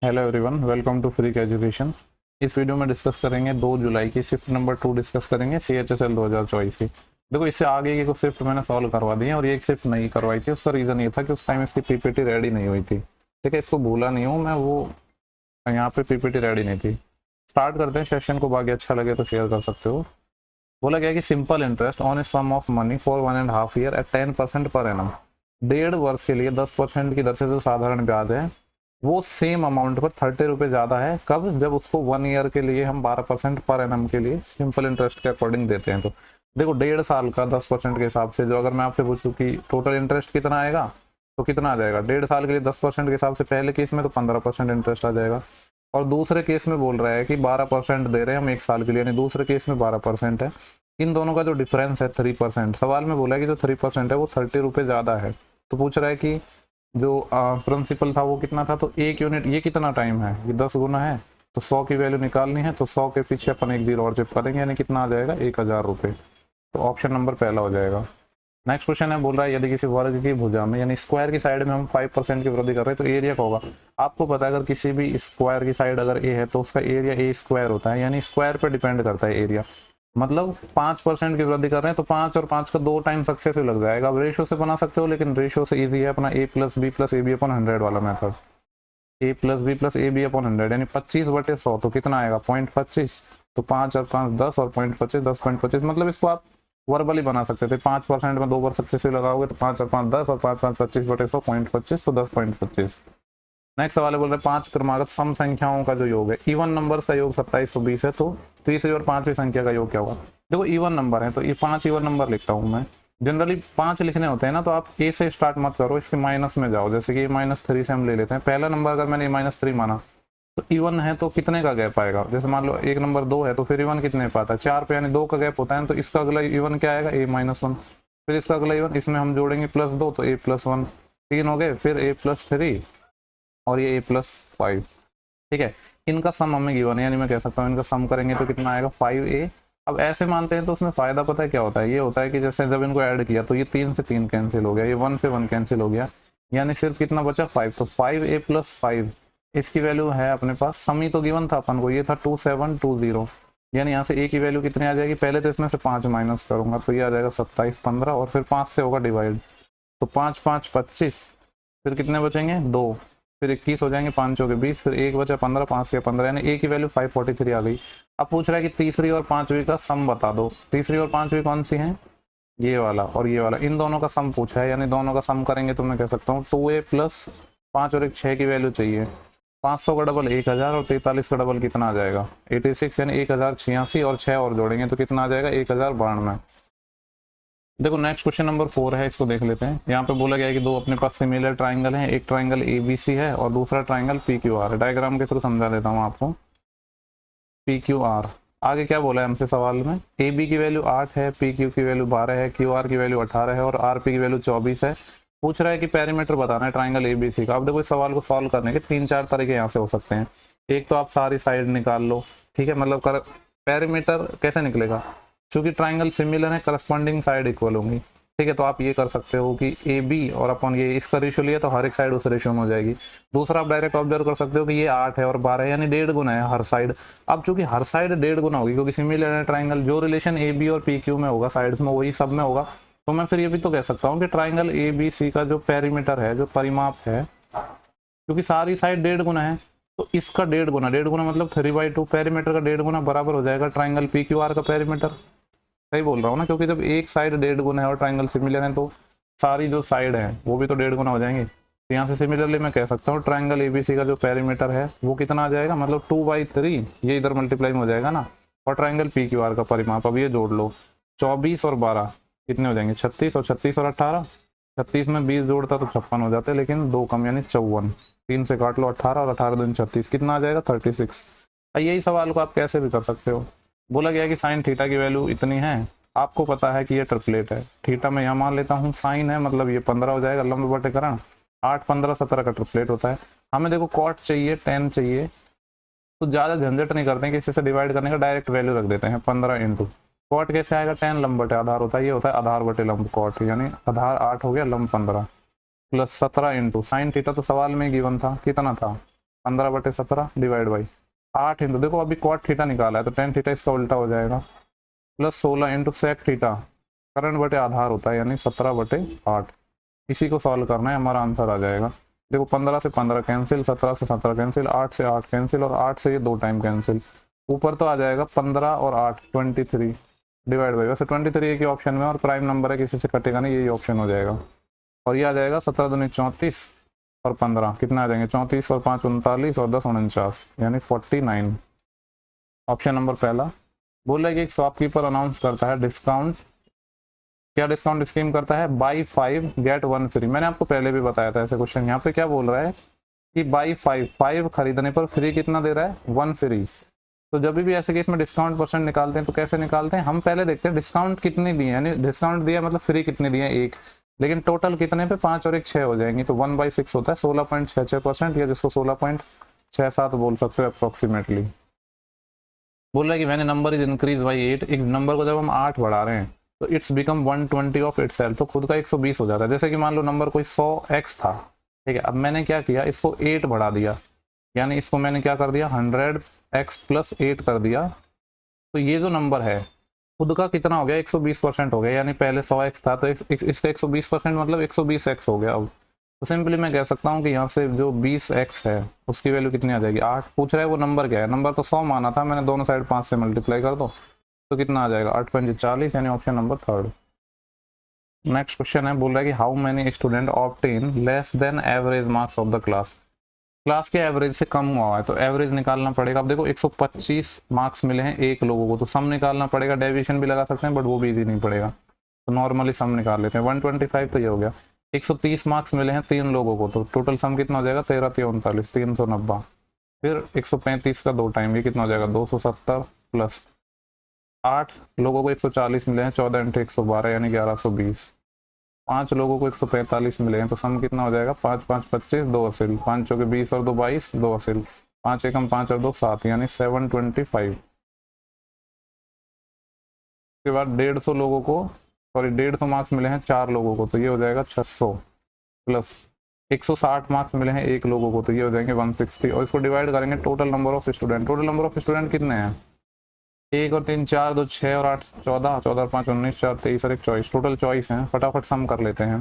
Hello everyone, welcome to free education. इस video में discuss करेंगे 2 जुलाई की शिफ्ट नंबर 2 डिस्कस करेंगे CHSL 2024 की। देखो, इससे आगे की कुछ शिफ्ट मैंने सॉल्व करवा दी है और ये एक शिफ्ट नहीं करवाई थी। उसका रीज़न ये था कि उस टाइम इसकी पीपीटी रेडी नहीं हुई थी। ठीक है, इसको भूला नहीं हूँ मैं, वो यहाँ पे पीपीटी रेडी नहीं थी। स्टार्ट करते हैं सेशन को, बाकी अच्छा लगे तो शेयर कर सकते हो। बोला गया कि simple interest on a sum of money for 1.5 year at 10% per annum. 1.5 वर्ष के लिए 10% की दर से जो साधारण ब्याज है वो सेम अमाउंट पर 30 रुपये ज़्यादा है। कब? जब उसको 1 ईयर के लिए हम 12% पर एनम के लिए सिंपल इंटरेस्ट के अकॉर्डिंग देते हैं। तो देखो, 1.5 साल का 10% के हिसाब से, जो अगर मैं आपसे पूछूं कि टोटल इंटरेस्ट कितना आएगा तो कितना आ जाएगा? 1.5 साल के लिए 10% के हिसाब से पहले केस में तो 15% इंटरेस्ट आ जाएगा, और दूसरे केस में बोल रहा है कि 12% दे रहे हैं हम 1 साल के लिए, यानी दूसरे केस में 12% है। इन दोनों का जो डिफरेंस है 3%। सवाल में बोला है कि जो 3% है वो 30 रुपये ज़्यादा है। तो पूछ रहा है कि जो प्रिंसिपल था वो कितना था, तो 1 यूनिट ये कितना टाइम है, ये 10 गुना है, तो 100 की वैल्यू निकालनी है, तो 100 के पीछे अपन 1 जीरो और चिपका देंगे, यानी कितना आ जाएगा? 1000 रुपये। तो ऑप्शन नंबर पहला हो जाएगा। नेक्स्ट क्वेश्चन है, बोल रहा है यदि किसी वर्ग की भुजा में यानी स्क्वायर की साइड में हम 5% की वृद्धि कर रहे हैं तो एरिया क्या होगा? आपको पता है अगर किसी भी स्क्वायर की साइड अगर ए है तो उसका एरिया ए स्क्वायर होता है, यानी स्क्वायर पर डिपेंड करता है एरिया। मतलब 5% की वृद्धि कर रहे हैं तो 5 और 5 का 2 टाइम सक्सेसिव लग जाएगा। अब रेशियो से बना सकते हो, लेकिन रेशियो से इजी है अपना a plus B plus A B upon 100 वाला method. a plus B plus A B upon 100 यानी 25/100, तो कितना आएगा? 0.25। तो 5 और 5 10 और 0.25 10.25। मतलब इसको आप वर्बली बना सकते थे। 5% में 2 बार सक्सेसिव लगाओगे तो 5 और 5 10 और 5 5 25/100 0.25, तो 10.25। नेक्स्ट सवाल है, बोल रहे 5 क्रमागत सम संख्याओं का जो योग है, इवन नंबर्स का योग 2720 है, तो तीसरी और पांचवी संख्या का योग क्या होगा? देखो, इवन नंबर है तो ये 5 इवन नंबर लिखता हूँ मैं। जनरली 5 लिखने होते हैं ना, तो आप ए से स्टार्ट मत करो, इसके माइनस में जाओ। जैसे कि -3 से हम ले लेते हैं। पहला नंबर अगर मैंने -3 माना तो इवन है तो कितने का गैप आएगा? जैसे मान लो एक नंबर 2 है तो फिर इवन कितने पाता है? 4 पे, यानी 2 का गैप होता है, तो इसका अगला इवन क्या आएगा? a-1। फिर इसका अगला इवन, इसमें हम जोड़ेंगे +2 तो a+1। 3 हो गए, फिर a+3 और ये a+5। ठीक है, इनका सम हमें गिवन है, यानी मैं कह सकता हूँ इनका सम करेंगे तो कितना आएगा? 5a। अब ऐसे मानते हैं तो उसमें फायदा पता है क्या होता है? ये होता है कि जैसे जब इनको ऐड किया तो ये 3 से 3 कैंसिल हो गया, ये 1 से 1 कैंसिल हो गया, यानी सिर्फ कितना बचा? 5। तो 5a+5 इसकी वैल्यू है अपने पास। सम ही तो गिवन था अपन को, ये था 2720, यानी यहाँ से a की वैल्यू कितनी आ जाएगी? पहले तो इसमें से 5 माइनस करूंगा तो ये आ जाएगा 27 15, और फिर 5 से होगा डिवाइड, तो 5 5 25, फिर कितने बचेंगे? 2, फिर 21 हो जाएंगे, 5 हो गए 20, फिर 1 बचा 15, 5 से 15, यानी a की वैल्यू 543 आ गई। अब पूछ रहा है कि तीसरी और पांचवी का सम बता दो। तीसरी और पांचवी कौन सी है? ये वाला और ये वाला, इन दोनों का सम पूछा है, यानी दोनों का सम करेंगे तो मैं कह सकता हूँ 2a प्लस 5 और 1 6 की वैल्यू चाहिए। 500 का डबल 1000 और 43 का डबल कितना आ जाएगा? 86, यानी 1086, और 6 और जोड़ेंगे तो कितना आ जाएगा? 1092। देखो, नेक्स्ट क्वेश्चन नंबर 4 है, इसको देख लेते हैं। यहाँ पे बोला गया है कि दो अपने पास सिमिलर ट्राइंगल हैं, एक ट्राइंगल ABC है और दूसरा ट्राइंगल PQR है। डायग्राम के थ्रू समझा देता हूँ आपको। PQR आगे क्या बोला है हमसे सवाल में? AB की वैल्यू 8 है, PQ की वैल्यू 12 है, QR की वैल्यू 18 है और RP की वैल्यू 24 है। पूछ रहा है कि पेरीमीटर बताना है ट्राइंगल ABC का। अब देखो, इस सवाल को सॉल्व करने के 3-4 तरीके यहाँ से हो सकते हैं। एक तो आप सारी साइड निकाल लो, ठीक है, मतलब पेरीमीटर कैसे निकलेगा? चूंकि ट्राइंगल सिमिलर है, करस्पॉन्डिंग साइड इक्वल होंगी। ठीक है, तो आप ये कर सकते हो कि AB और अपन ये इसका रेशियो लिया तो हर एक साइड उस रेशियो में हो जाएगी। दूसरा, आप डायरेक्ट ऑब्जर्व कर सकते हो कि ये 8 है और 12 है, यानी 1.5 गुना है हर साइड। अब चूंकि हर साइड 1.5 गुना होगी क्योंकि सिमिलर है ट्राइंगल, जो रिलेशन AB और PQ में होगा साइड्स में वही सब में होगा, तो मैं फिर ये भी तो कह सकता हूँ कि ट्राइंगल ABC का जो पेरीमीटर है, जो परिमाप है, क्योंकि सारी साइड 1.5 गुना है तो इसका 1.5 गुना, 1.5 गुना मतलब 3/2, पेरीमीटर का 1.5 गुना बराबर हो जाएगा ट्राइंगल PQR का पेरीमीटर। सही बोल रहा हूँ ना? क्योंकि जब एक साइड 1.5 गुना है और ट्राइंगल सिमिलर है तो सारी जो साइड है वो भी तो 1.5 गुना हो जाएंगे। तो यहाँ से सिमिलरली मैं कह सकता हूँ ट्राइंगल ABC का जो पेरीमीटर है वो कितना आ जाएगा? मतलब 2/3, ये इधर मल्टीप्लाई हो जाएगा ना, और ट्राइंगल PQR का परिमाप। अब ये जोड़ लो, 24 और 12 कितने हो जाएंगे? 36, और 36 और 18, 36 में 20 जोड़ता तो 56 हो जाते, लेकिन 2 कम यानी 54। 3 से काट लो 18 और 18 दूनी 36, कितना आ जाएगा? 36। यही सवाल को आप कैसे भी कर सकते हो। बोला गया कि साइन थीटा की वैल्यू इतनी है, आपको पता है कि ये ट्रिपलेट है। थीटा में यहाँ मान लेता हूँ, साइन है मतलब ये 15 हो जाएगा, लंब बटेकरण 8 15 17 का ट्रिपलेट होता है। हमें देखो कॉट चाहिए, टेन चाहिए, तो ज़्यादा झंझट नहीं करते हैं कि इसे डिवाइड करने का, डायरेक्ट वैल्यू रख देते हैं 15 इंटू कॉट। कैसे आएगा? 10 लंब बटे आधार होता है, ये होता है आधार बटे लंब कॉट, यानी आधार 8 हो गया, लंब 15 प्लस 17 इंटू साइन थीटा। तो सवाल में गिवन था कितना था? 15/17 डिवाइड बाई 8 इंटू, देखो अभी cot थीटा निकाला है तो tan थीटा इसका उल्टा हो जाएगा, plus 16 into sec theta, current बटे आधार होता है यानी 17/8। इसी को सॉल्व करना है, हमारा आंसर आ जाएगा। देखो 15 से 15 कैंसिल, 17 से 17 कैंसिल, 8 से 8 कैंसिल और 8 से ये 2 टाइम कैंसिल। ऊपर तो आ जाएगा 15 और 8 23 डिवाइड बाई, वैसे 23 एक ही ऑप्शन में और प्राइम नंबर है किसी से कटेगा नहीं, यही ऑप्शन हो जाएगा। और ये आ जाएगा 17 दूनी 34 और 15 कितना आ जाएंगे 34 और 5 39 और 10 49 यानी 49। ऑप्शन नंबर पहला। बोल रहा है कि एक शॉपकीपर अनाउंस करता है डिस्काउंट, क्या डिस्काउंट स्कीम करता है, बाई 5 गेट 1 फ्री। मैंने आपको पहले भी बताया था ऐसे क्वेश्चन। यहाँ पे क्या बोल रहा है कि बाई 5 खरीदने पर फ्री कितना दे रहा है 1 फ्री। तो जब भी ऐसे केस में डिस्काउंट परसेंट निकालते हैं तो कैसे निकालते हैं, हम पहले देखते हैं डिस्काउंट कितनी दी है, यानी डिस्काउंट दिया मतलब फ्री कितनी दी है 1, लेकिन टोटल कितने पे 5 और 1 6 हो जाएंगी, तो 1/6 होता है 16.66% या जिसको 16.67 बोल सकते हो अप्रोक्सीमेटली। बोल रहा है कि when number is increase by 8, एक नंबर को जब हम 8 बढ़ा रहे हैं तो इट्स बिकम 120 ऑफ इटसेल्फ, तो खुद का 120 हो जाता है। जैसे कि मान लो नंबर कोई 100x था, ठीक है, अब मैंने क्या किया इसको 8 बढ़ा दिया, यानी इसको मैंने क्या कर दिया 100x प्लस 8 कर दिया, तो ये जो नंबर है खुद का कितना हो गया 120% हो गया, यानी पहले 100x था तो इसका 120% मतलब 120x हो गया। अब तो सिंपली मैं कह सकता हूँ कि यहाँ से जो 20x है उसकी वैल्यू कितनी आ जाएगी 8। पूछ रहा है वो नंबर क्या है, नंबर तो 100 माना था मैंने, दोनों साइड 5 से मल्टीप्लाई कर दो तो कितना आ जाएगा 8×5 40, यानी option number 3rd। Next question है, बोल रहा है कि how many student obtain less than average marks of the class. Class के एवरेज से कम हुआ है तो एवरेज निकालना पड़ेगा। अब देखो 125 मार्क्स मिले हैं एक लोगों को, तो सम निकालना पड़ेगा, डेविएशन भी लगा सकते हैं बट वो भी इजी नहीं पड़ेगा, तो नॉर्मली सम निकाल लेते हैं। 125 तो ये हो गया। 130 मार्क्स मिले हैं 3 लोगों को, तो टोटल सम कितना हो जाएगा 13 3 39 390। फिर 135 का 2 टाइम, ये कितना हो जाएगा 270 प्लस 8 लोगों को 140 मिले हैं 14 × 112 यानी 1120। 5 लोगों को 145 मिले हैं तो सम कितना हो जाएगा 5 5 25 2 असिल, 5 चौके 20 और 2 22 2 असिल, 5 एकम 5 और 2 7 यानी 725। उसके बाद 150 लोगों को 150 मार्क्स मिले हैं 4 लोगों को, तो ये हो जाएगा 600 प्लस 160 मार्क्स मिले हैं एक लोगों को, तो ये हो जाएंगे 160। और इसको डिवाइड करेंगे total number of student. Total number of student कितने हैं 1 और 3 4 2 6 और 8 14 14 और 5 19 4 23 और 1 24, टोटल 24 हैं। फटाफट सम कर लेते हैं,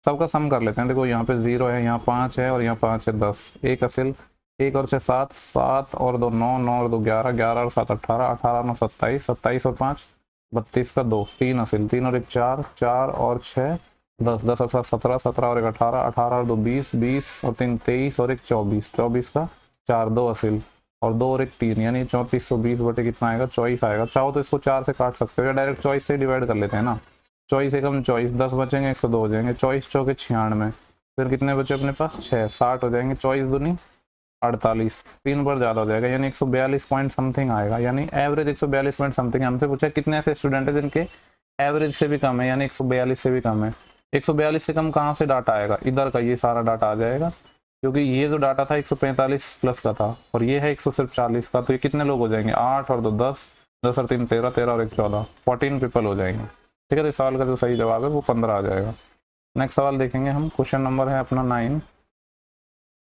सबका सम कर लेते हैं। देखो यहाँ पे 0 है, यहाँ 5 है और यहाँ 5 है 10, 1 असिल 1 और 6 7 7 और 2 9 9 और 2 11 11 और 7 18 18 9 27 27 और 5 32 का 2 3 असिल 3 और 1 4 4 और 6 10 10 और 7 17 17 और 1 18 18 और 2 20 20 और 3 23 और 1 24 24 का 4 2 असिल और 2 और 1 3 यानी 3420 बटे कितना आएगा 24 आएगा। चाहो तो इसको 4 से काट सकते हो या डायरेक्ट 24 से डिवाइड कर लेते हैं ना। 24 एकम 24 10 बचेंगे 102 हो जाएंगे, 24 चौके 96, फिर कितने बचे अपने पास 6 60 हो जाएंगे, 24 दूनी 48, 3 पर ज़्यादा हो जाएगा यानी 142 पॉइंट समथिंग आएगा, यानी एवरेज 142 पॉइंट समथिंग। हमसे पूछा कितने ऐसे स्टूडेंट है जिनके एवरेज से भी कम है, यानी 142 से भी कम है। 142 से कम कहाँ से डाटा आएगा, इधर का ये सारा डाटा आ जाएगा, क्योंकि ये जो डाटा था 145 प्लस का था और ये है 140 का, तो ये कितने लोग हो जाएंगे 8 और 2 10 10 और 3 13 13 और 1 14 14 पीपल हो जाएंगे। ठीक है, तो इस सवाल का जो सही जवाब है वो 15 आ जाएगा। नेक्स्ट सवाल देखेंगे हम, क्वेश्चन नंबर है अपना 9।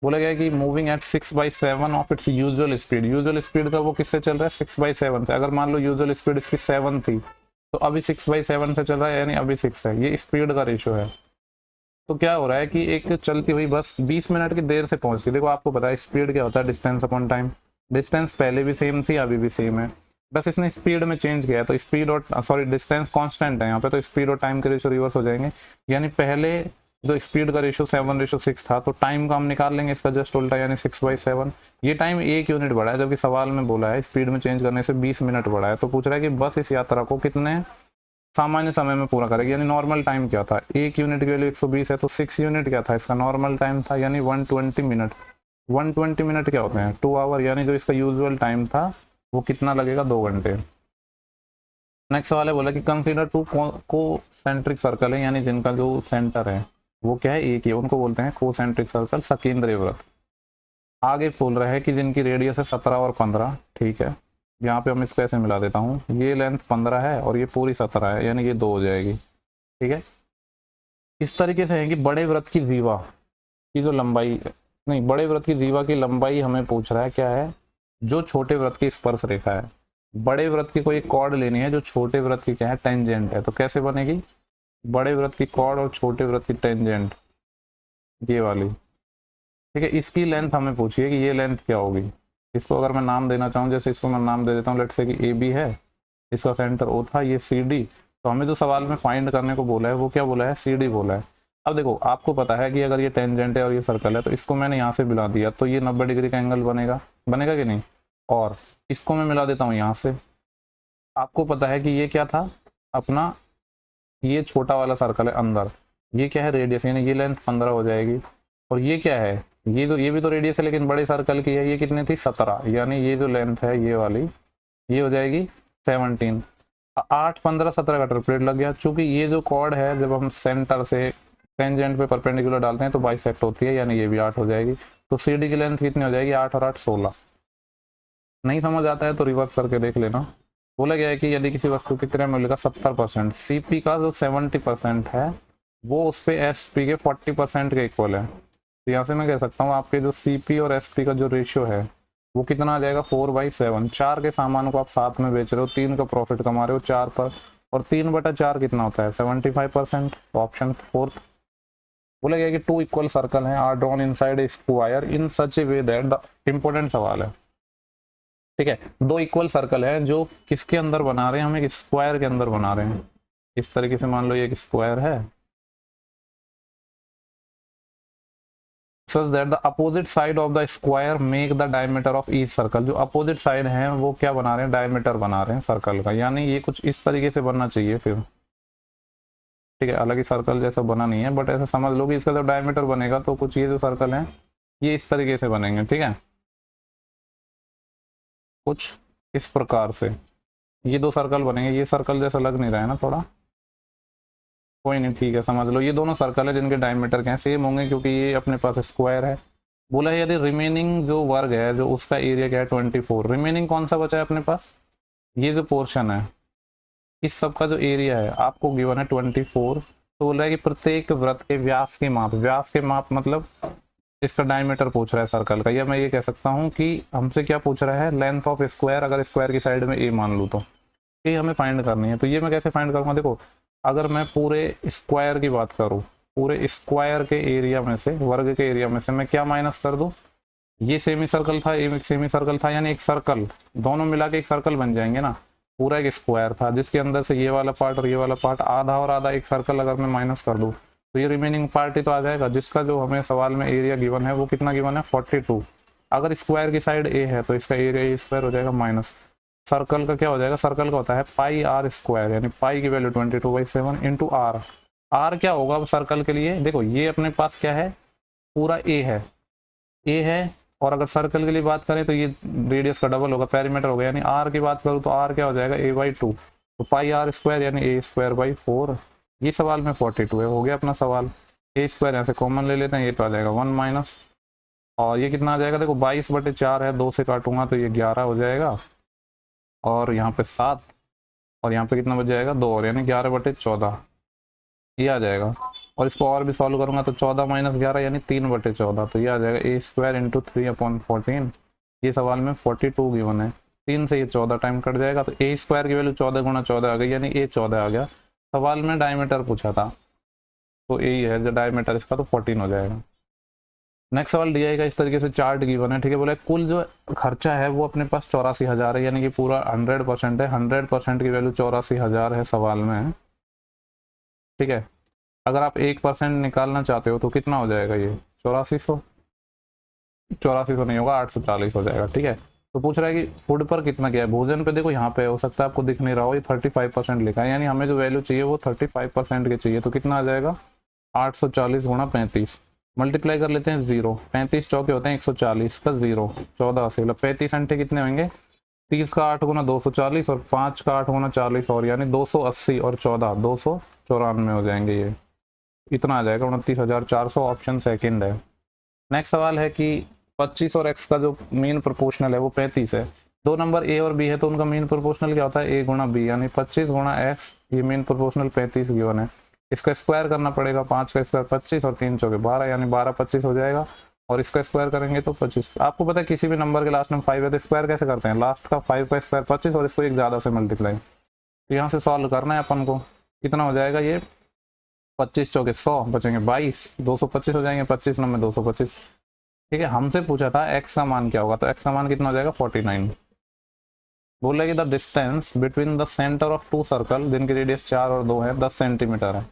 बोला गया कि moving at 6/7 of its usual speed. Usual speed का वो किससे चल रहा है 6/7 से। अगर मान लो यूजुअल स्पीड इसकी 7 थी तो अभी 6/7 से चल रहा है, यानी अभी 6 है, ये स्पीड का रेशियो है। तो क्या हो रहा है कि एक चलती हुई बस 20 मिनट की देर से पहुंचती है। देखो आपको पता है स्पीड क्या होता है, डिस्टेंस अपॉन टाइम। डिस्टेंस पहले भी सेम थी अभी भी सेम है, बस इसने स्पीड में चेंज किया है। तो स्पीड और डिस्टेंस कांस्टेंट है यहाँ पे, तो स्पीड और टाइम के रेशियो रिवर्स हो जाएंगे। यानी पहले जो स्पीड का रेशियो 7:6 था, तो टाइम का हम निकाल लेंगे इसका जस्ट उल्टा, यानी 6/7। ये टाइम 1 यूनिट बढ़ा है, जबकि सवाल में बोला है स्पीड में चेंज करने से 20 मिनट बढ़ा है। तो पूछ रहा है कि बस इस यात्रा को कितने सामान्य समय में पूरा करेगी, यानी नॉर्मल टाइम क्या था, 1 यूनिट के लिए 120 है तो 6 यूनिट क्या था इसका नॉर्मल टाइम था, यानी 120 मिनट। 120 मिनट क्या होते हैं 2 आवर, यानी जो इसका यूजुअल टाइम था वो कितना लगेगा 2 घंटे। नेक्स्ट सवाल है, बोला कि कंसीडर 2 कोसेंट्रिक सर्कल है, यानी जिनका जो सेंटर है वो क्या है एक ही, उनको बोलते हैं कोसेंट्रिक सर्कल, सकेंद्रीय वृत्त। आगे बोल रहा है कि जिनकी रेडियस है 17 और 15। ठीक है, यहाँ पे हम इसको ऐसे मिला देता हूँ, ये लेंथ 15 है और ये पूरी 17 है, यानी ये 2 हो जाएगी। ठीक है, इस तरीके से है कि बड़े वृत्त की जीवा की जो लंबाई नहीं, बड़े वृत्त की जीवा की लंबाई हमें पूछ रहा है क्या है, जो छोटे वृत्त की स्पर्श रेखा है। बड़े वृत्त की कोई कॉर्ड लेनी है जो छोटे वृत्त की क्या है, टेंजेंट है। तो कैसे बनेगी, बड़े वृत्त की कॉर्ड और छोटे वृत्त की टेंजेंट, ये वाली, ठीक है। इसकी लेंथ हमें पूछिए कि ये लेंथ क्या होगी। इसको अगर मैं नाम देना चाहूँ, जैसे इसको मैं नाम दे देता हूँ, लेट्स से कि ए बी है, इसका सेंटर ओ था, ये सी डी। तो हमें जो सवाल में फाइंड करने को बोला है वो क्या बोला है, सी डी बोला है। अब देखो आपको पता है कि अगर ये टेंजेंट है और ये सर्कल है, तो इसको मैंने यहाँ से मिला दिया तो ये 90 डिग्री का एंगल बनेगा, बनेगा कि नहीं। और इसको मैं मिला देता हूँ यहाँ से, आपको पता है कि ये क्या था अपना, ये छोटा वाला सर्कल है अंदर, ये क्या है रेडियस, यानी ये लेंथ 15 हो जाएगी। और ये क्या है, ये भी तो रेडियस है लेकिन बड़े सर्कल की है, ये कितनी थी 17, यानी ये जो लेंथ है ये वाली, ये हो जाएगी 17। 8 15 17 का ट्रिपलेट लग गया। चूंकि ये जो कॉर्ड है जब हम सेंटर से टेंजेंट पे परपेंडिकुलर डालते हैं तो बाइसेक्ट होती है, यानी ये भी 8 हो जाएगी। तो सी डी की लेंथ कितनी हो जाएगी, 8 और 8 16। नहीं समझ आता है तो रिवर्स करके देख लेना। बोला गया है कि यदि किसी वस्तु की क्रय मूल्य का 70%, सीपी का जो 70% है वो उस पे एसपी के 40% के इक्वल है। तो यहाँ से मैं कह सकता हूँ आपके जो सीपी और एसपी का जो रेशियो है वो कितना आ जाएगा, 4/7। 4 के सामान को आप 7 में बेच रहे हो, 3 का प्रॉफिट कमा रहे हो 4 पर, और 3/4 कितना होता है, 75%। Option fourth. बोला गया कि 2 इक्वल सर्कल हैं are drawn inside a square in such a way that the, important सवाल है, ठीक है। 2 इक्वल सर्कल है जो किसके अंदर बना रहे हैं, हम एक स्क्वायर के अंदर बना रहे हैं। इस तरीके से मान लो ये एक स्क्वायर है, such that the opposite side of the square make the diameter of each circle। जो अपोजिट साइड है वो क्या बना रहे हैं, डायमीटर बना रहे हैं सर्कल का, यानी ये कुछ इस तरीके से बनना चाहिए फिर, ठीक है। अलग ही सर्कल जैसा बना नहीं है बट ऐसा समझ लो कि इसका जब डायमीटर बनेगा तो कुछ ये जो सर्कल है ये इस तरीके से बनेंगे, ठीक है, कुछ इस प्रकार से ये 2 सर्कल बनेंगे। ये सर्कल जैसा लग नहीं रहा है ना, थोड़ा कोई नहीं, ठीक है, समझ लो ये दोनों सर्कल है जिनके डायमीटर क्या है, सेम होंगे क्योंकि ये अपने पास स्क्वायर है। बोला है यदि रिमेनिंग जो वर्ग है जो उसका एरिया क्या है 24, रिमेनिंग कौन सा बचा है अपने पास, ये जो पोर्शन है इस सब का जो एरिया है आपको गिवन है 24। तो बोल रहा है कि प्रत्येक वृत्त के व्यास के माप, व्यास के माप मतलब इसका डायमीटर पूछ रहा है सर्कल का, या मैं ये कह सकता हूँ कि हमसे क्या पूछ रहा है, लेंथ ऑफ स्क्वायर। अगर स्क्वायर की साइड में ए मान लूँ तो ये हमें फाइंड करनी है। तो ये मैं कैसे फाइंड करूँगा, देखो अगर मैं पूरे स्क्वायर की बात करूँ, पूरे स्क्वायर के एरिया में से, वर्ग के एरिया में से मैं क्या माइनस कर दूँ, ये सेमी सर्कल था, एक सेमी सर्कल था, यानी एक सर्कल, दोनों मिला के एक सर्कल बन जाएंगे ना। पूरा एक स्क्वायर था जिसके अंदर से ये वाला पार्ट और ये वाला पार्ट, आधा और आधा एक सर्कल अगर मैं माइनस कर दूँ तो ये रिमेनिंग पार्ट ही तो आ जाएगा, जिसका जो हमें सवाल में एरिया गिवन है वो कितना गिवन है 42। अगर स्क्वायर की साइड ए है तो इसका एरिया ए स्क्वायर हो जाएगा माइनस सर्कल का क्या हो जाएगा, सर्कल का होता है पाई आर स्क्वायर, यानी पाई की वैल्यू 22/7 इंटू आर। आर क्या होगा अब सर्कल के लिए, देखो ये अपने पास क्या है, पूरा ए है, और अगर सर्कल के लिए बात करें तो ये रेडियस का डबल होगा, पेरीमीटर होगा, यानी आर की बात करूँ तो आर क्या हो जाएगा a/2, तो पाई आर स्क्वायर यानी a²/4। ये सवाल में 42 है, हो गया अपना सवाल। ए स्क्वायर यहाँ से कॉमन ले लेते हैं, ये तो आ जाएगा 1 माइनस, और ये कितना आ जाएगा, देखो 22/4 है, 2 से काटूंगा तो ये 11 हो जाएगा, और यहाँ पे 7, और यहाँ पे कितना बच जाएगा 2, और यानी 11/14 ये आ जाएगा। और इसको और भी सॉल्व करूंगा तो 14 - 11 यानी 3/14, तो ये आ जाएगा a² × 3/14। ये सवाल में 42 गिवन है, 3 से ये 14 टाइम कट जाएगा, तो a² की वैल्यू 14 × 14 आ गई, यानी a 14 आ गया। सवाल में डायमीटर पूछा था तो यही है जो डायमीटर इसका, तो 14 हो जाएगा। नेक्स्ट सवाल दिया का इस तरीके से चार्ट गिवन है, ठीक है। बोला कुल जो खर्चा है वो अपने पास 84,000 है, यानी कि पूरा 100% है, 100% की वैल्यू 84,000 है सवाल में, ठीक है। अगर आप 1% निकालना चाहते हो तो कितना हो जाएगा, ये 8400 नहीं होगा, 840 हो जाएगा, ठीक है। तो पूछ रहा है कि फूड पर कितना क्या है, भोजन पे देखो यहाँ पे हो सकता है आपको दिख नहीं रहा हो, ये 35% लिखा है, यानी हमें जो वैल्यू चाहिए वो 35% की चाहिए। तो कितना आ जाएगा 840 × 35, मल्टीप्लाई कर लेते हैं 0, 35 चौके होते हैं 140 का 0, 14 मतलब 35 अंठे कितने होंगे, 30 का 8 × 240 और 5 का 8 × 40, और यानी 280 और 14 294 हो जाएंगे, ये इतना आ जाएगा 29,400। ऑप्शन सेकंड है। नेक्स्ट सवाल है कि 25 और x का जो मीन प्रोपोर्शनल है वो 35 है, 2 नंबर a और b है तो उनका मीन प्रोपोर्शनल क्या होता है a × b, यानी 25 × x, ये मीन प्रोपोर्शनल 35 गिवन है। इसका स्क्वायर करना पड़ेगा, 5 का स्क्वायर 25 और 3 चौके 12, यानी 12 25 हो जाएगा। और इसका स्क्वायर करेंगे तो 25। आपको पता है किसी भी नंबर के लास्ट में 5 है तो स्क्वायर कैसे करते हैं, लास्ट का 5 का स्क्वायर 25 और इसको एक ज़्यादा से मल्टीप्लाई। तो यहाँ से सॉल्व करना है अपन को, कितना हो जाएगा ये 25 चौके 100 बचेंगे 22, 225 हो जाएंगे, 25 नंबर 225। ठीक है, हमसे पूछा था एक्स का मान क्या होगा, तो एक्स का मान कितना हो जाएगा 49। बोल रहा है कि the distance between the centre of two circle जिनकी रेडियस 4 और 2 है 10 सेंटीमीटर है।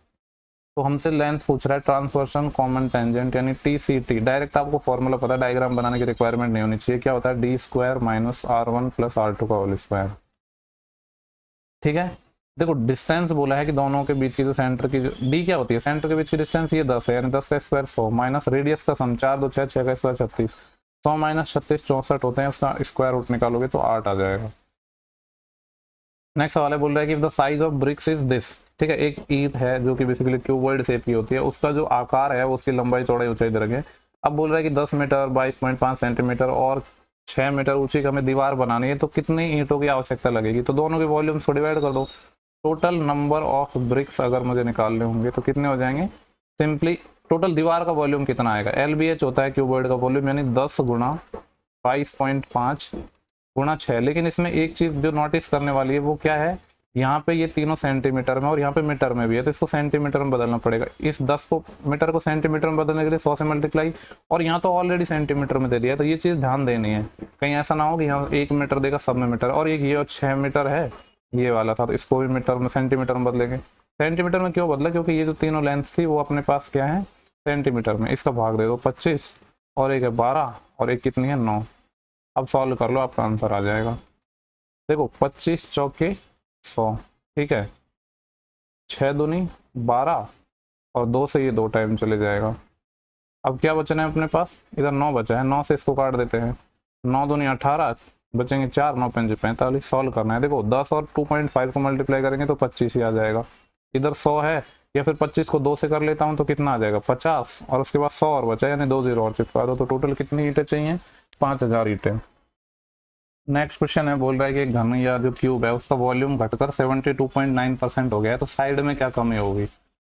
तो हमसे लेंथ पूछ रहा है ट्रांसवर्सन कॉमन टेंजेंट यानी TCT। डायरेक्ट आपको फॉर्मूला पता है, डायग्राम बनाने की रिक्वायरमेंट नहीं होनी चाहिए। क्या होता है d² - r1 + r2 का होल स्क्वायर। ठीक है, देखो डिस्टेंस बोला है कि दोनों के बीच की जो सेंटर की डी क्या होती है, सेंटर के बीच की डिस्टेंस ये 10 है, यानी 10 का स्क्वायर 100 माइनस रेडियस का सम 4 2 6 6 का स्क्वायर 36, 100 - 36 64 होते हैं, उसका स्क्वायर रूट निकालोगे तो 8 आ जाएगा। नेक्स्ट सवाल है, बोल रहा है कि the size of BRICS is this. ठीक है, एक ईंट है जो कि बेसिकली क्यूबॉइड शेप की होती है, उसका जो आकार है वो उसकी लंबाई चौड़ाई ऊंचाई दरगे। अब बोल रहा है कि 10 मीटर 22.5 सेंटीमीटर और 6 मीटर ऊंची हमें दीवार बनानी है, तो कितनी ईंटों की आवश्यकता लगेगी। तो दोनों के वॉल्यूम्स को डिवाइड कर दो, टोटल नंबर ऑफ ब्रिक्स अगर मुझे निकालने होंगे तो कितने हो जाएंगे। सिंपली टोटल दीवार का वॉल्यूम कितना आएगा, LBH होता है क्यूबॉइड का वॉल्यूम, यानी 10 × 22.5 × 6। लेकिन इसमें एक चीज जो नोटिस करने वाली है वो क्या है, यहाँ पे ये तीनों सेंटीमीटर में और यहाँ पे मीटर में भी है, तो इसको सेंटीमीटर में बदलना पड़ेगा। इस 10 को मीटर को सेंटीमीटर में बदलने के लिए 100 से मल्टीप्लाई, और यहाँ तो ऑलरेडी सेंटीमीटर में दे दिया, तो ये चीज ध्यान देनी है। कहीं ऐसा ना हो कि यहाँ 1 मीटर देगा सब में मीटर, और एक ये 6 मीटर है ये वाला था, तो इसको भी मीटर में सेंटीमीटर में बदलेंगे। सेंटीमीटर में क्यों बदला, क्योंकि ये जो तीनों लेंथ थी वो अपने पास क्या है सेंटीमीटर में। इसका भाग दे दो 25, और एक है 12, और एक कितनी है 9। अब सॉल्व कर लो, आपका आंसर आ जाएगा। देखो 25 चौके 100, ठीक है, 6 दूनी 12, और 2 से ये 2 टाइम चले जाएगा। अब क्या बचना है अपने पास, इधर 9 बचा है, 9 से इसको काट देते हैं, 9 दूनी 18, बचेंगे 4, 9 5 45। सॉल्व करना है, देखो 10 और 2.5 को मल्टीप्लाई करेंगे तो 25 ही आ जाएगा। इधर 100 है, या फिर 25 को 2 से कर लेता हूँ तो कितना आ जाएगा 50, और उसके बाद 100 और बचा, यानी 2 0 और चिपका दो, तो टोटल कितनी ईंटें चाहिए 5000 ईंटें। नेक्स्ट क्वेश्चन है, बोल रहा है कि एक घन या जो क्यूब है उसका वॉल्यूम घटकर 72.9% हो गया है, तो साइड में क्या कमी होगी।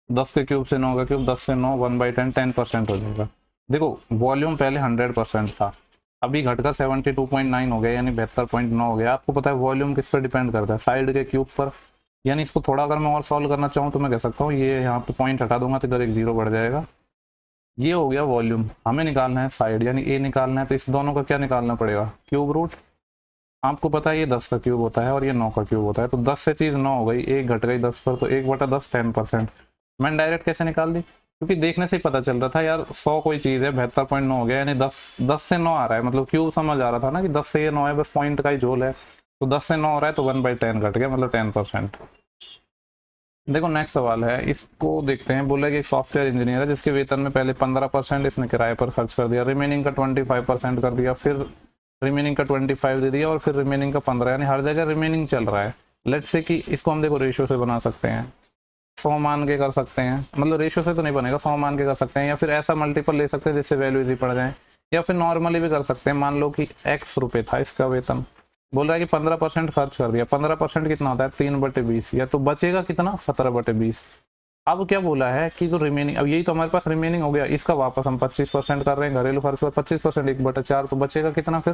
10 के क्यूब से 9 का क्यूब, 10 से 9 1/10 10% हो जाएगा। देखो वॉल्यूम पहले 100% था, अभी घटकर 72.9 हो गया, यानी 72.9 हो गया। आपको पता है वॉल्यूम किस पर डिपेंड करता है, साइड के क्यूब पर। यानी इसको थोड़ा अगर मैं और सॉल्व करना चाहूँ तो मैं कह सकता हूँ ये यहाँ पे पॉइंट हटा दूंगा तो इधर एक 0 बढ़ जाएगा। ये हो गया वॉल्यूम, हमें निकालना है साइड, यानी ए निकालना है, तो इस दोनों का क्या निकालना पड़ेगा क्यूब रूट। आपको पता है ये 10 का क्यूब होता है और ये 9 का क्यूब होता है, तो 10 से चीज़ 9 हो गई, एक घट गई 10 पर, तो 1/10 10%। मैंने डायरेक्ट कैसे निकाल दी, क्योंकि देखने से ही पता चल रहा था यार 100 कोई चीज़ है, 72.9 हो गया, यानी 10 से 9 आ रहा है, मतलब क्यूब समझ आ रहा था ना कि 10 से ये 9 है, बस पॉइंट का ही झोल है, तो 10 से 9 हो रहा है तो 1/10 घट गया, मतलब 10%। देखो नेक्स्ट सवाल है, इसको देखते हैं। बोला कि एक सॉफ्टवेयर इंजीनियर है जिसके वेतन में पहले 15% इसने किराए पर खर्च कर दिया, रिमेनिंग का 25% कर दिया, फिर रिमेनिंग का 25 दे दिया, और फिर रिमेनिंग का 15, यानी हर जगह रिमेनिंग चल रहा है। लेट्स से कि इसको हम देखो रेशियो से बना सकते हैं, 100 मान के कर सकते हैं, मतलब रेशियो से तो नहीं बनेगा, 100 मान के कर सकते हैं, या फिर ऐसा मल्टीपल ले सकते हैं जिससे वैल्यू इजी पड़ जाए, या फिर नॉर्मली भी कर सकते हैं। मान लो कि x रुपये था इसका वेतन, बोल रहा है कि 15% खर्च कर दिया, 15% कितना होता है 3/20, या तो बचेगा कितना 17/20। अब क्या बोला है कि जो रिमेनिंग, अब यही तो हमारे पास रिमेनिंग हो गया, इसका वापस हम 25% कर रहे हैं घरेलू खर्च पर, 25% 1/4, तो बचेगा कितना फिर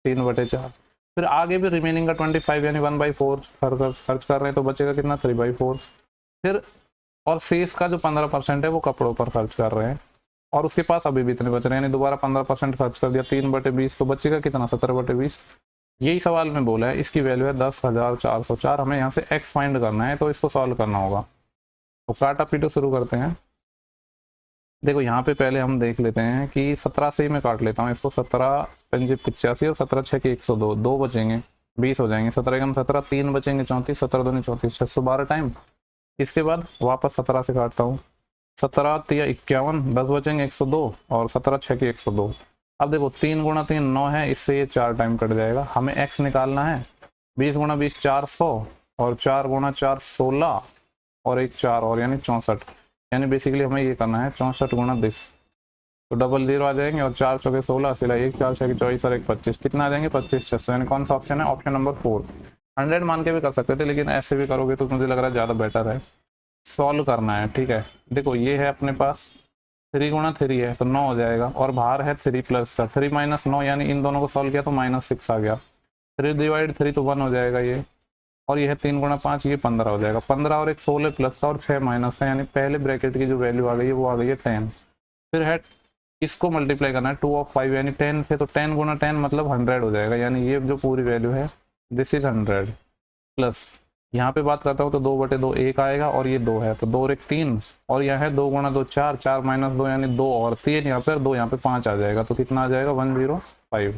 3/4। फिर आगे भी रिमेनिंग का 25 यानी 1/4 खर्च कर रहे हैं, तो बचेगा कितना 3/4। फिर और शेष का जो 15% है वो कपड़ों पर खर्च कर रहे हैं, और उसके पास अभी भी इतने बच रहे हैं, यानी दोबारा 15% खर्च कर दिया 3/20, तो बचेगा कितना 17/20। यही सवाल में बोला है, इसकी वैल्यू है 10,404। हमें यहाँ से x फाइंड करना है, तो इसको सॉल्व करना होगा। तो काटा पीटो शुरू करते हैं। देखो यहाँ पे पहले हम देख लेते हैं कि 17 से ही मैं काट लेता हूँ इसको, 17 5 85 और 17 6 के 102, 2 बचेंगे 20 हो जाएंगे, 17 एकम 17, 3 बचेंगे 34, 17 दूनी 34, 612 टाइम। इसके बाद वापस 17 से काटता हूँ, 17 3 51, 10 बचेंगे 102, और 17 6 के 102। अब देखो 3 × 3 9 है, इससे ये 4 टाइम कट जाएगा। हमें x निकालना है, 20 × 20 400, और 4 × 4 16, और एक 4 और, यानी 64। यानी बेसिकली हमें ये करना है 64 × 10, तो डबल 0 आ जाएंगे, और 4 चौके 16, सिला 1 4 6 24 और 1 25, कितना आ जाएंगे 25 600। यानी कौन सा ऑप्शन है, ऑप्शन नंबर 4। 100 मान के भी कर सकते थे, लेकिन ऐसे भी करोगे तो मुझे लग रहा है ज़्यादा बेटर है। सॉल्व करना है, ठीक है। देखो ये है अपने पास 3 गुणा 3 है तो 9 हो जाएगा, और बाहर है 3 प्लस का, 3 माइनस 9 यानी इन दोनों को सॉल्व किया तो -6 आ गया। 3 डिवाइड 3 तो 1 हो जाएगा ये, और ये है 3 गुणा 5, ये 15 हो जाएगा। 15 और एक 16 प्लस का और 6 माइनस का, यानी पहले ब्रैकेट की जो वैल्यू आ गई है वो आ गई है 10। फिर है इसको मल्टीप्लाई करना है 2 और 5 यानी 10 से, तो 10 गुणा 10 मतलब 100 हो जाएगा, यानी ये जो पूरी वैल्यू है दिस इज 100। प्लस यहाँ पे बात करता हूँ तो 2/2 1 आएगा, और ये 2 है तो 2 और 1 3, और यहाँ है 2 गुणा 2 4, 4 माइनस 2 यानी 2 और 3 यहाँ पे, 2 यहाँ पे 5 आ जाएगा, तो कितना आ जाएगा 105।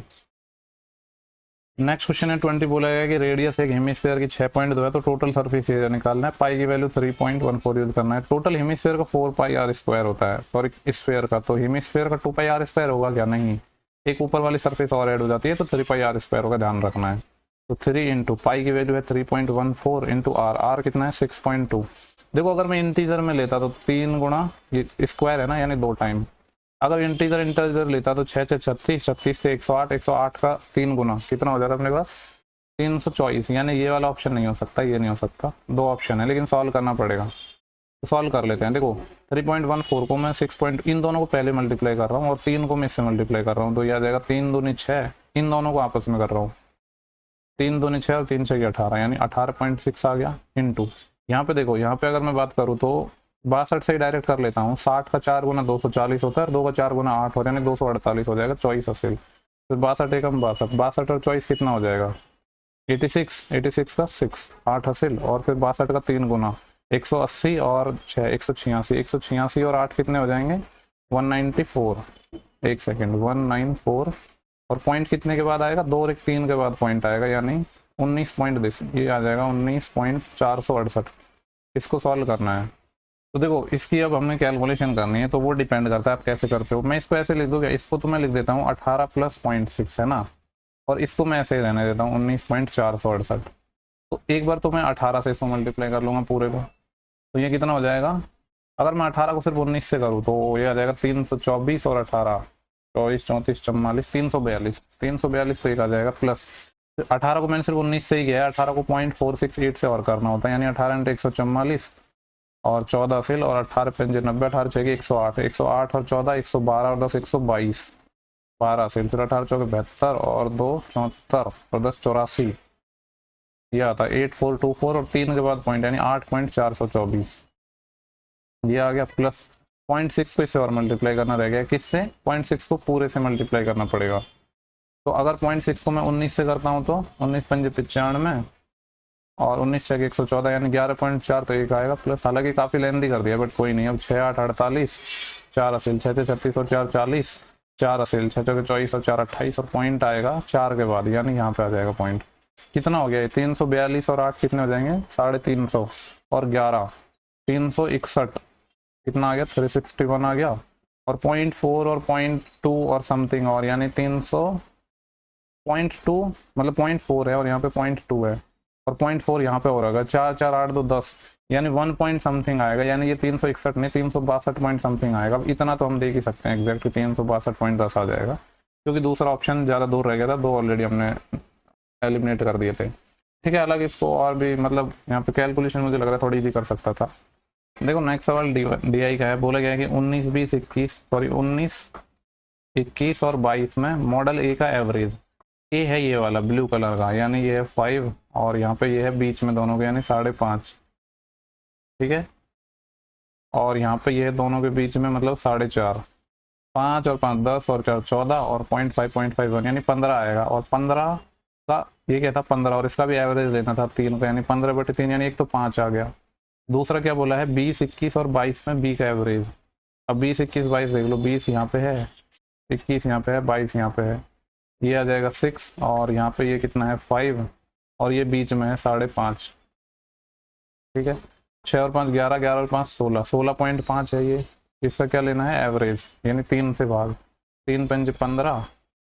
नेक्स्ट क्वेश्चन है 20, बोला गया कि रेडियस एक हेमिस्फीयर की 6.2 है, तो टोटल सरफेस एरिया निकालना है। पाई की वैल्यू 3.14 यूज करना है। टोटल हेमिस्फीयर का 4πr² होता है, सॉरी स्फीयर का, तो हेमिस्फीयर का 2πr² होगा क्या? नहीं, एक ऊपर वाली सरफेस और ऐड हो जाती है तो 3πr² होगा, ध्यान रखना है। तो 3 इंटू पाई की वैल्यू है 3.14 इंटू आर कितना है 6.2। देखो अगर मैं इंटीजर में लेता तो 3 गुणा ये स्क्वायर है ना, यानी 2 टाइम। अगर इंटीजर इंटीजर लेता तो 6 6 36, 36 से 108, 108 का 3 गुना कितना हो जाता है अपने पास 324, यानी ये वाला ऑप्शन नहीं हो सकता, ये नहीं हो सकता। 2 ऑप्शन है लेकिन सॉल्व करना पड़ेगा, तो सॉल्व कर लेते हैं। देखो 3.14 को मैं 6 इन दोनों को पहले मल्टीप्लाई कर रहा हूँ और 3 को मैं इससे मल्टीप्लाई कर रहा हूँ, तो यह आ जाएगा 3 दूनी 6, इन दोनों को आपस में कर रहा हूँ, 3 दूनी 6 और 3 6 18, यानी 18.6 आ गया। इंटू यहाँ पे देखो, यहाँ पे अगर मैं बात करूँ तो 62 से ही डायरेक्ट कर लेता हूँ। 60 का 4 गुना 240 होता है, और 2 का 4 गुना 8 हो रहा है, यानी 248 हो जाएगा। 24 हासिल, फिर 62 एकम 62, 62 और 24 कितना हो जाएगा 86, 86 का 6 8 हासिल, और फिर 62 का 3 गुना 180 और 6 186, 186 और 8 कितने हो जाएंगे 194। एक सेकेंड 194, और पॉइंट कितने के बाद आएगा 2 और 1 3 के बाद पॉइंट आएगा, यानी 19 पॉइंट, ये आ जाएगा 19.468। इसको सॉल्व करना है। तो देखो इसकी अब हमें कैलकुलेशन करनी है, तो वो डिपेंड करता है आप कैसे करते हो। मैं इसको ऐसे लिख दूँ क्या, इसको तो मैं लिख देता हूँ 18 प्लस 0.6 है ना, और इसको मैं ऐसे ही रहने देता हूँ 19.468। तो एक बार तो मैं 18 से इसको मल्टीप्लाई कर लूँगा पूरे को, तो ये कितना हो जाएगा, अगर मैं 18 को सिर्फ 19 से करूँ तो ये आ जाएगा 324 और 18 24 34 44 342, 342 तो एक आ जाएगा। प्लस 18 को मैंने सिर्फ 19 से ही किया है, 18 को 0.468 से और करना होता है, यानी 18 × 144 और 14 फिल, और 18 × 5 90, 18 6 108, 108 और 14 112 और 10 122, 12 फिल, फिर 18 चौके 72 और 2 74 और 10 84, ये आता है 8424, और 3 के बाद पॉइंट यानी 8.424, ये आ गया। प्लस 0.6 को इससे और मल्टीप्लाई करना रह गया, किससे 0.6 को पूरे से मल्टीप्लाई करना पड़ेगा। तो अगर 0.6 को मैं 19 से करता हूँ तो 19 पंजे 95 और 19 6 114, यानी 11.4, तो एक आएगा प्लस। हालांकि काफ़ी लेंथी कर दिया बट कोई नहीं। अब 6 8 48, 4 असील 6 6 36 और 4 40, 4 असील 6 6 24 और 4 28, और पॉइंट आएगा 4 के बाद, यानी यहाँ पे आ जाएगा पॉइंट। कितना हो गया 342 और 8 कितने हो जाएंगे 350 और 11 361, कितना आ गया 361 आ गया। और 0.4 और 0.2 और समथिंग, और यानी 300 0.2 मतलब 0.4 है और यहाँ पे 0.2 है, और 0.4 यहाँ पे हो रहा है। 4 4 8 2 10, यानी 1 पॉइंट समथिंग आएगा, यानी ये 361 नहीं 362 पॉइंट समथिंग आएगा। अब इतना तो हम देख ही सकते हैं एग्जैक्ट 362.10 आ जाएगा, क्योंकि दूसरा ऑप्शन ज़्यादा दूर रह गया था, 2 ऑलरेडी हमने एलिमिनेट कर दिए थे। ठीक है, हालांकि इसको और भी मतलब यहाँ पे कैलकुलेशन मुझे लग रहा है थोड़ी ईजी कर सकता था। देखो नेक्स्ट सवाल DI का है। बोला गया है कि 19 20 21 सॉरी 19 21 और 22 में मॉडल ए का एवरेज, ए है ये वाला ब्लू कलर का, यानी ये है 5 और यहाँ पे ये है बीच में दोनों के, यानी 5.5, ठीक है। और यहाँ पे ये है दोनों के बीच में मतलब 4.5, 5 और 5 10 और 4 14 और 0.5 यानी 15 आएगा। और 15 का ये क्या था 15, और इसका भी एवरेज लेना था 3 का, यानी 15/3, यानी एक तो 5 आ गया। दूसरा क्या बोला है 20 21 और 22 में बी का एवरेज। अब 20 21 22 देख लो, 20 यहाँ पे है, 21 यहाँ पे है, 22 यहाँ पे है, ये आ जाएगा 6, और यहाँ पे ये कितना है 5, और ये बीच में है 5.5, ठीक है। 6 और 5 11, 11 और 5 16, 16.5 है ये। इसका क्या लेना है एवरेज, यानी 3 से भाग, 3 पंजे 15,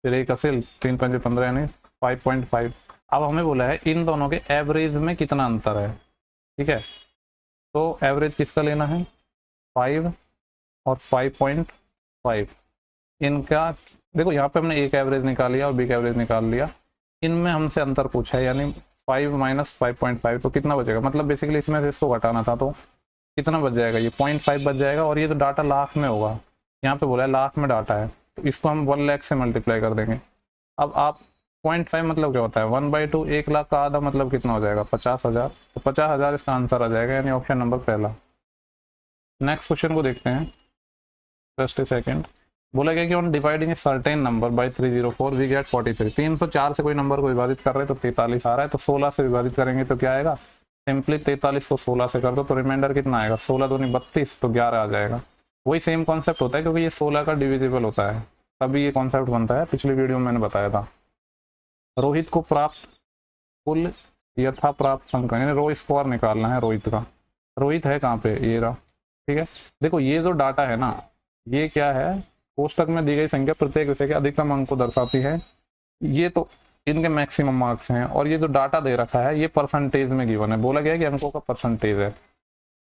फिर एक असिल 3 पंजे 15, यानी 5.5। अब हमें बोला है इन दोनों के एवरेज में कितना अंतर है, ठीक है। तो एवरेज किसका लेना है 5 और 5.5, इनका देखो यहाँ पे हमने एक एवरेज निकाल लिया और बी का एवरेज निकाल लिया, इनमें हमसे अंतर पूछा है, यानी 5 - 5.5, तो कितना बचेगा, मतलब बेसिकली इसमें से इसको घटाना था, तो कितना बच जाएगा ये 0.5 बच जाएगा। और ये तो डाटा लाख में होगा, यहाँ पे बोला है लाख में डाटा है, तो इसको हम 1 लाख से मल्टीप्लाई कर देंगे। अब आप 0.5 मतलब क्या होता है, 1/2, 1 लाख का आधा मतलब कितना हो जाएगा, 50,000। तो 50,000 इसका आंसर आ जाएगा, यानी ऑप्शन नंबर पहला। नेक्स्ट क्वेश्चन को देखते हैं, जस्ट ए सेकेंड। बोला गया कि on dividing a certain number by 304 we get 43। 304 से कोई नंबर को विभाजित कर रहे हैं तो 43 आ रहा है, तो 16 से विभाजित करेंगे तो क्या आएगा, सिंपली 43 को 16 से कर दो तो रिमाइंडर कितना आएगा, 16 दूनी 32, तो 11 आ जाएगा। वही सेम कॉन्सेप्ट होता है, क्योंकि ये 16 का डिविजिबल होता है, तभी ये कॉन्सेप्ट बनता है। पिछली वीडियो में मैंने बताया था। रोहित को प्राप्त कुल यथा प्राप्त संख्या, यानी रो स्कोर निकालना है रोहित का। रोहित है कहाँ पे, ये रहा, ठीक है। देखो ये जो डाटा है ना, ये क्या है, कोष्टक में दी गई संख्या प्रत्येक विषय के अधिकतम अंक को दर्शाती है। ये तो इनके मैक्सिमम मार्क्स हैं, और ये जो डाटा दे रखा है ये परसेंटेज में गिवन है। बोला गया है कि अंकों का परसेंटेज है।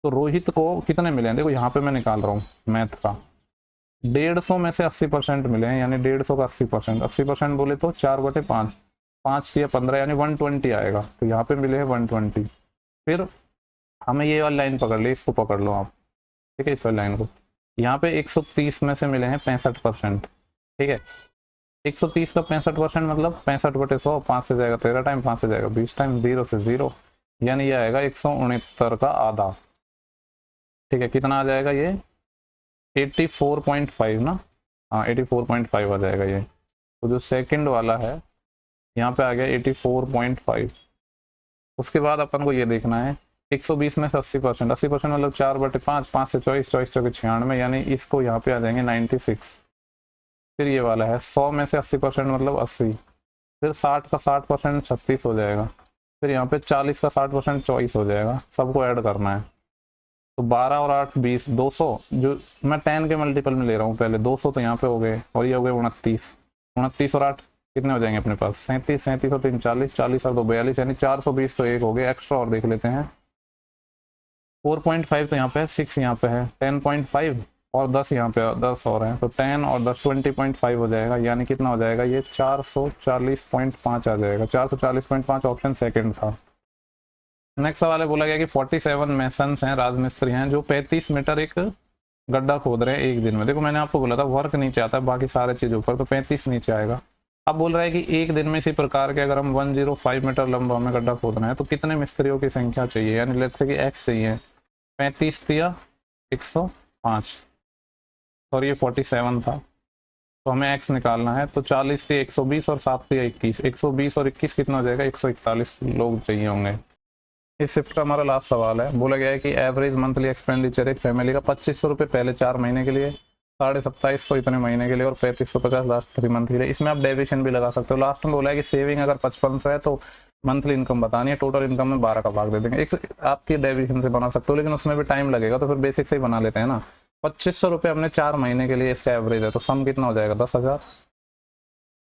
तो रोहित को कितने मिले हैं, देखो यहाँ पे मैं निकाल रहा हूँ मैथ का, 150 में से 80% मिले हैं, यानी 150 का 80%। 80% बोले तो 4/5, 5 या 15, यानी 120 आएगा। तो यहाँ पे मिले हैं 120। फिर हमें ये वाली लाइन पकड़ ली, इसको पकड़ लो आप, ठीक है, इस वाली लाइन को। यहाँ पे 130 में से मिले हैं 65%, ठीक है। 130 का 65% मतलब 65/100, 5 से जाएगा 13 टाइम, 5 से जाएगा 20 टाइम, 0 से 0, यानी ये आएगा 169 का आधा, ठीक है। कितना आ जाएगा ये, 84.5 ना, हाँ 84.5 आ जाएगा ये। तो जो सेकंड वाला है यहाँ पे आ गया 84.5। उसके बाद अपन को ये देखना है 120 में से 80%, 80% मतलब 4/5, 5 से 24, 24 चौके 96, यानी इसको यहाँ पे आ जाएंगे 96। फिर ये वाला है 100 में से 80% मतलब 80। फिर 60 का 60% 36 हो जाएगा। फिर यहाँ पे 40 का 60% 24 हो जाएगा। सबको ऐड करना है, तो 12 और 8 20, 200। जो मैं 10 के मल्टीपल में ले रहा हूँ पहले, 200 तो यहाँ पे हो गए, और ये हो गए 29। 29 और 8 कितने हो जाएंगे अपने पास, 37, 37 और 3 40, 40 और 2 42, यानी 420 तो एक हो गए। एक्स्ट्रा और देख लेते हैं, 4.5 तो यहाँ पे है, 6 यहाँ पे है, 10.5 और 10 यहाँ पे 10 और हैं, तो 10 और 10 20.5 हो जाएगा। यानी कितना हो जाएगा ये, 440.5 आ जाएगा। 440.5 ऑप्शन सेकंड था। नेक्स्ट सवाल है, बोला गया कि 47 मेसन्स हैं, राजमिस्त्री हैं, जो 35 मीटर एक गड्ढा खोद रहे हैं एक दिन में। देखो मैंने आपको बोला था वर्क नीचे आता है, बाकी सारे चीज़ों पर, तो 35 नीचे आएगा। अब बोल रहा है कि एक दिन में इसी प्रकार के अगर हम 105 मीटर लंबा हमें गड्ढा खोदना है तो कितने मिस्त्रियों की संख्या चाहिए, यानी लेट्स से कि एक्स चाहिए। 35 दिया 105, और ये 47 था, तो हमें एक्स निकालना है। तो 40 दिया 120 और 7 दिया 21, 120 और 21 कितना हो जाएगा, 141 लोग चाहिए होंगे। इस शिफ्ट का हमारा लास्ट सवाल है। बोला गया है कि एवरेज मंथली एक्सपेंडिचर एक फैमिली का 2500 रुपये पहले 4 महीने के लिए, 2750 इतने महीने के लिए, और 3550 लास्ट 3 मंथ के लिए। इसमें आप डेविएशन भी लगा सकते हो। लास्ट में बोला है कि सेविंग अगर 5500 है तो मंथली इनकम बतानी है, टोटल इनकम में 12 का भाग दे देंगे। एक आपकी डेविएशन से बना सकते हो, लेकिन उसमें भी टाइम लगेगा, तो फिर बेसिक से ही बना लेते हैं ना। 2500 रुपये हमने 4 महीने के लिए इसका एवरेज है, तो सम कितना हो जाएगा, 10,000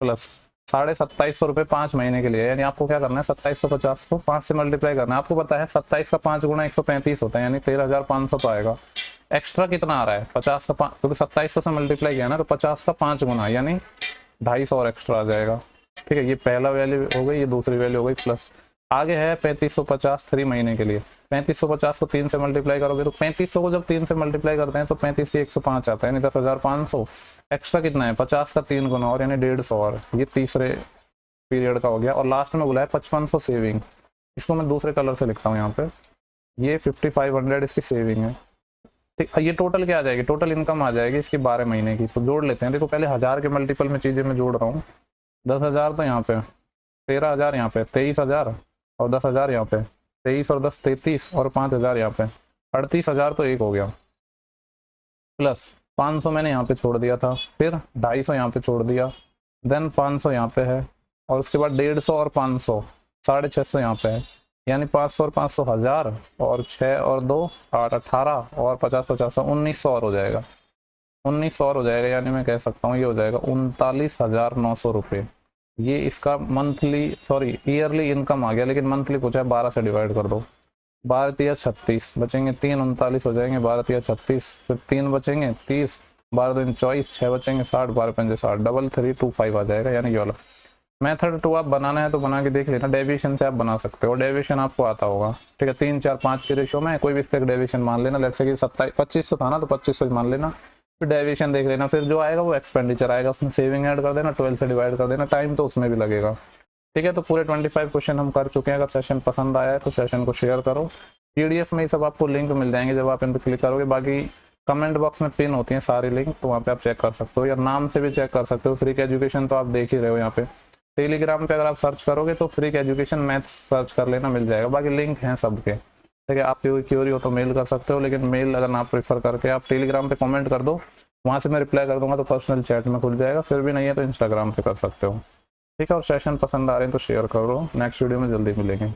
प्लस 2750 रुपये 5 महीने के लिए, यानी आपको क्या करना है, 2750 को 5 से मल्टीप्लाई करना है। आपको पता है 27 का 5 गुना 135 होता है, यानी 13,500 तो आएगा। एक्स्ट्रा कितना आ रहा है, 50 का 5, क्योंकि 2700 से मल्टीप्लाई किया ना, तो 50 का 5 गुना यानी 250 और एक्स्ट्रा आ जाएगा। ठीक है, ये पहला वैल्यू हो गई, ये दूसरी वैल्यू हो गई, प्लस आगे है 3550 3 महीने के लिए। 3550 को 3 से मल्टीप्लाई करोगे तो 3500 को जब 3 से मल्टीप्लाई करते हैं तो 35 105 आता है, यानी 10,500। एक्स्ट्रा कितना है, 50 का 3 गुना और, यानी 150 और। ये तीसरे पीरियड का हो गया। और लास्ट में बोला है 5500 सेविंग, इसको मैं दूसरे कलर से लिखता हूँ यहाँ पे। ये 5500 इसकी सेविंग है। ठीक, ये टोटल क्या आ जाएगी, टोटल इनकम आ जाएगी इसकी 12 महीने की। तो जोड़ लेते हैं। देखो पहले 1000 के मल्टीपल में चीज़ें मैं जोड़ रहा हूँ। 10,000 तो यहाँ पे, 13,000 यहाँ पे, 23,000 और 10,000 यहाँ पे, 23 और 10 33 और 5,000 यहाँ पे, 38,000 तो एक हो गया, प्लस 500 मैंने यहाँ पे छोड़ दिया था, फिर 250 यहाँ पे छोड़ दिया, देन 500 यहाँ पे है, और उसके बाद 150 और 500, 650 यहाँ पे है, यानी 500 और 500 1000, और 6 और 2 8 18 और 50 50 1900 और हो जाएगा। 1900 और हो जाएगा, यानी मैं कह सकता हूँ ये हो जाएगा 39,900 रुपये। ये इसका मंथली ईयरली इनकम आ गया, लेकिन मंथली पूछा है, 12 से डिवाइड कर दो। 12 36 बचेंगे 3, 39 हो जाएंगे। 12 36, फिर 3 बचेंगे 30, 12 2 24, 6 बचेंगे 60, 12 5 60, 3325 आ जाएगा, यानी ये वाला। मेथड 2 आप बनाना है तो बना के देख लेना, डेविएशन से आप बना सकते हो, डेविएशन आपको आता होगा। ठीक है, 3 4 5 के रेशो में कोई भी इसका डेविएशन मान लेना। लेट्स से कि 2500 था ना, तो 2500 मान लेना, फिर डेविएशन देख लेना, फिर जो आएगा वो एक्सपेंडिचर आएगा, उसमें सेविंग ऐड कर देना, 12 से डिवाइड कर देना, टाइम तो उसमें भी लगेगा। ठीक है, तो पूरे 25 क्वेश्चन हम कर चुके हैं। अगर सेशन पसंद आया है तो सेशन को शेयर करो। PDF में ही सब आपको लिंक मिल जाएंगे जब आप इन पर क्लिक करोगे। बाकी कमेंट बॉक्स में पिन होती हैं सारी लिंक, तो वहाँ पे आप चेक कर सकते हो, या नाम से भी चेक कर सकते हो। फ्री का एजुकेशन तो आप देख ही रहे हो यहाँ पे। टेलीग्राम पे अगर आप सर्च करोगे तो फ्री का एजुकेशन मैथ्स सर्च कर लेना, मिल जाएगा। बाकी लिंक हैं सबके। ठीक है, आपकी कोई क्यूरी हो तो मेल कर सकते हो, लेकिन मेल अगर ना प्रेफर करके आप टेलीग्राम पे कमेंट कर दो, वहाँ से मैं रिप्लाई कर दूंगा, तो पर्सनल चैट में खुल जाएगा। फिर भी नहीं है तो इंस्टाग्राम पे कर सकते हो। ठीक है, और सेशन पसंद आ रहे हैं तो शेयर करो। नेक्स्ट वीडियो में जल्दी मिलेंगे।